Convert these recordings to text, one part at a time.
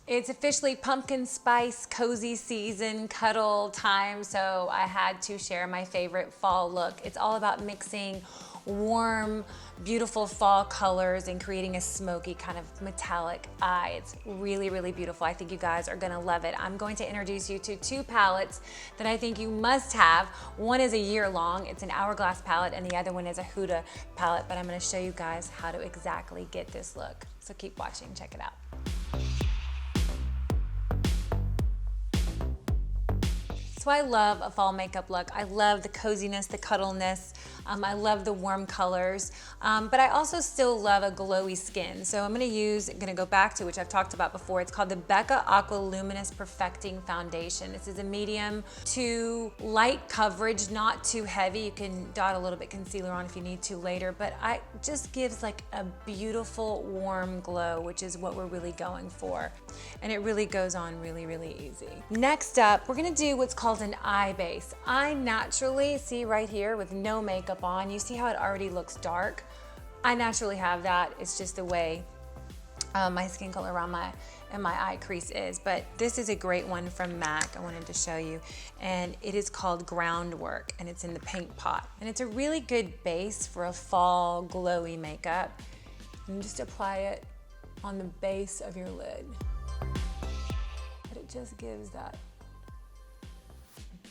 It's officially pumpkin spice, cozy season, cuddle time, so I had to share my favorite fall look. It's all about mixing warm, beautiful fall colors and creating a smoky kind of metallic eye. It's really, really beautiful. I think you guys are gonna love it. I'm going to introduce you to two palettes that I think you must have. One is a year long, it's an Hourglass palette, and the other one is a HUDA palette, but I'm gonna show you guys how to exactly get this look. So keep watching, check it out. So I love a fall makeup look. I love the coziness, the cuddleness. I love the warm colors, but I also still love a glowy skin. So I'm gonna go back to, which I've talked about before. It's called the BECCA AQUA Luminous Perfecting Foundation. This is a medium to light coverage, not too heavy. You can dot a little bit concealer on if you need to later, but it just gives like a beautiful warm glow, which is what we're really going for. And it really goes on really, really easy. Next up, we're gonna do what's called an eye base. I naturally, see right here with no makeup on, you see how it already looks dark? I naturally have that. It's just the way my skin color around my eye crease is, but this is a great one from MAC I wanted to show you, and it is called Groundwork, and it's in the Pink Pot, and it's a really good base for a fall glowy makeup. And just apply it on the base of your lid, but it just gives that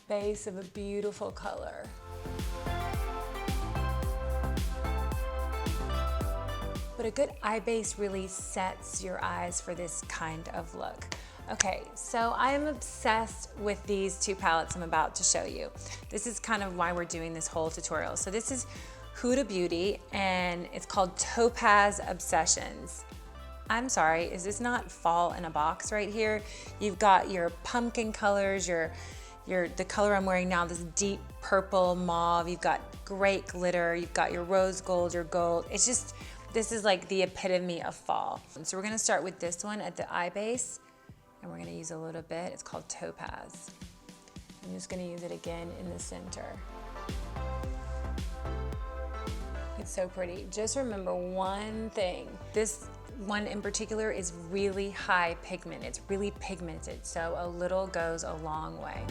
base of a beautiful color. But a good eye base really sets your eyes for this kind of look. Okay, so I am obsessed with these two palettes I'm about to show you. This is kind of why we're doing this whole tutorial. So this is Huda Beauty, and it's called Topaz Obsessions. I'm sorry, is this not fall in a box right here? You've got your pumpkin colors, the color I'm wearing now, this deep purple mauve, you've got great glitter, you've got your rose gold, your gold. It's just, this is like the epitome of fall. So we're gonna start with this one at the eye base, and we're gonna use a little bit. It's called Topaz. I'm just gonna use it again in the center. It's so pretty. Just remember one thing. This one in particular is really high pigment. It's really pigmented, so a little goes a long way.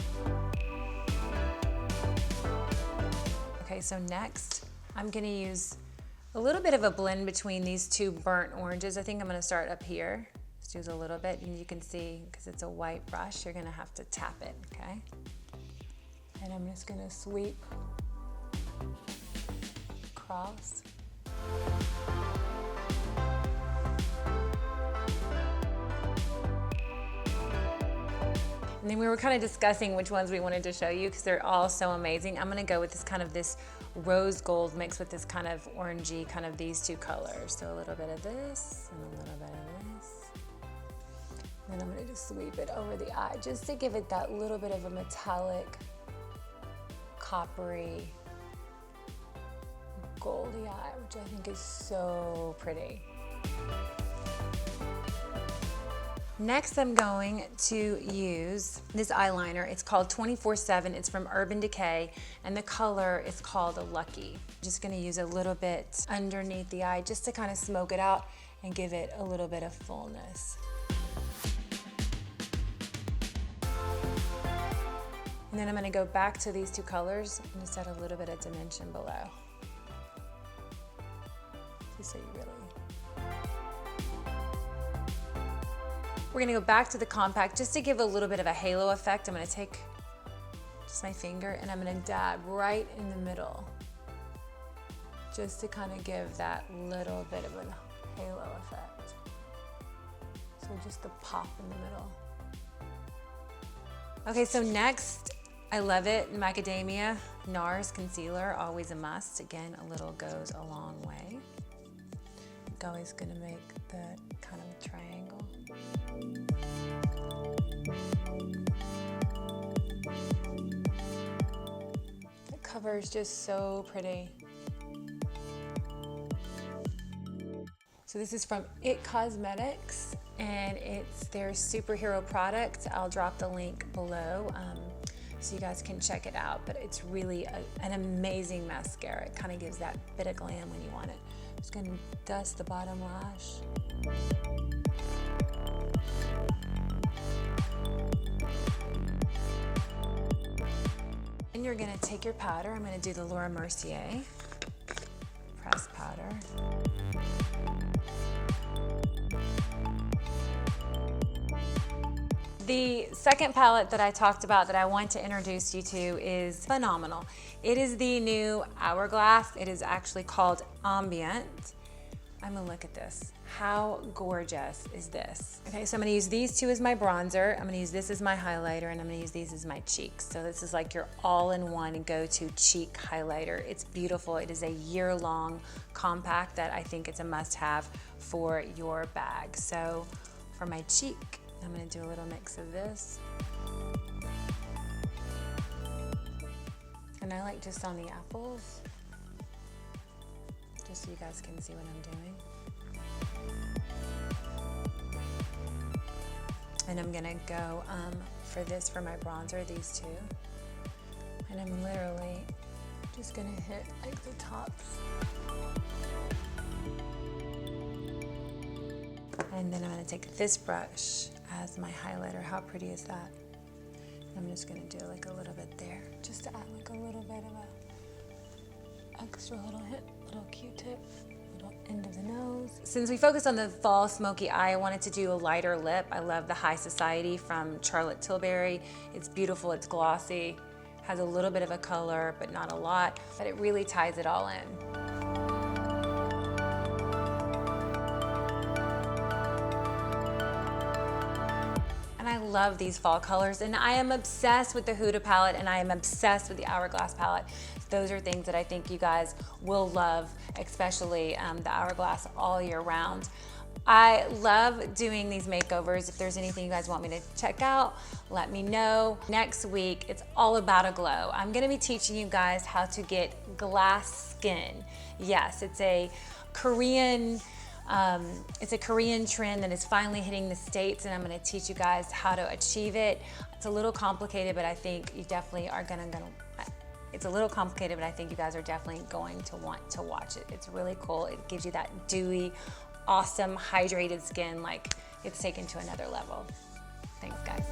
Okay, so next, I'm gonna use a little bit of a blend between these two burnt oranges. I think I'm gonna start up here. Just use a little bit, and you can see, because it's a white brush, you're gonna have to tap it, okay? And I'm just gonna sweep across. And then we were kind of discussing which ones we wanted to show you because they're all so amazing. I'm gonna go with this rose gold mixed with this kind of orangey, kind of these two colors. So a little bit of this and a little bit of this. And then I'm gonna just sweep it over the eye just to give it that little bit of a metallic, coppery, goldy eye, which I think is so pretty. Next, I'm going to use this eyeliner. It's called 24/7. It's from Urban Decay, and the color is called Lucky. I'm just gonna use a little bit underneath the eye just to kind of smoke it out and give it a little bit of fullness. And then I'm gonna go back to these two colors and just add a little bit of dimension below. Just so you really. We're gonna go back to the compact just to give a little bit of a halo effect. I'm gonna take just my finger and I'm gonna dab right in the middle, just to kind of give that little bit of a halo effect. So just the pop in the middle. Okay, so next, I love it, Macadamia NARS concealer, always a must. Again, a little goes a long way. I'm always gonna make the kind of triangle. The cover is just so pretty. So this is from IT Cosmetics, and it's their superhero product. I'll drop the link below so you guys can check it out, but it's really an amazing mascara. It kind of gives that bit of glam when you want it. I'm just gonna dust the bottom lash. then you're gonna take your powder. I'm gonna do the Mercier pressed powder. The second palette that I talked about that I want to introduce you to is phenomenal. It is the new Hourglass. It is actually called Ambient. I'm gonna look at this. How gorgeous is this? Okay, so I'm gonna use these two as my bronzer. I'm gonna use this as my highlighter, and I'm gonna use these as my cheeks. So this is like your all-in-one go-to cheek highlighter. It's beautiful. It is a year-long compact that I think it's a must-have for your bag. So for my cheek, I'm gonna do a little mix of this. And I like just on the apples, just so you guys can see what I'm doing. And I'm gonna go for this for my bronzer, these two. And I'm literally just gonna hit like the tops. And then I'm gonna take this brush as my highlighter. How pretty is that? I'm just gonna do like a little bit there, just to add like a little bit of a extra little hit, little Q-tip, little end of the nose. Since we focused on the fall smoky eye, I wanted to do a lighter lip. I love the High Society from Charlotte Tilbury. It's beautiful, it's glossy, has a little bit of a color, but not a lot, but it really ties it all in. And I love these fall colors, and I am obsessed with the Huda palette, and I am obsessed with the Hourglass palette. Those are things that I think you guys will love, especially the Hourglass all year round. I love doing these makeovers. If there's anything you guys want me to check out, let me know. Next week, it's all about a glow. I'm gonna be teaching you guys how to get glass skin. Yes, it's a Korean trend that is finally hitting the States, and I'm gonna teach you guys how to achieve it. It's a little complicated, but I think you definitely are it's a little complicated, but I think you guys are definitely going to want to watch it. It's really cool. It gives you that dewy, awesome, hydrated skin, like it's taken to another level. Thanks, guys.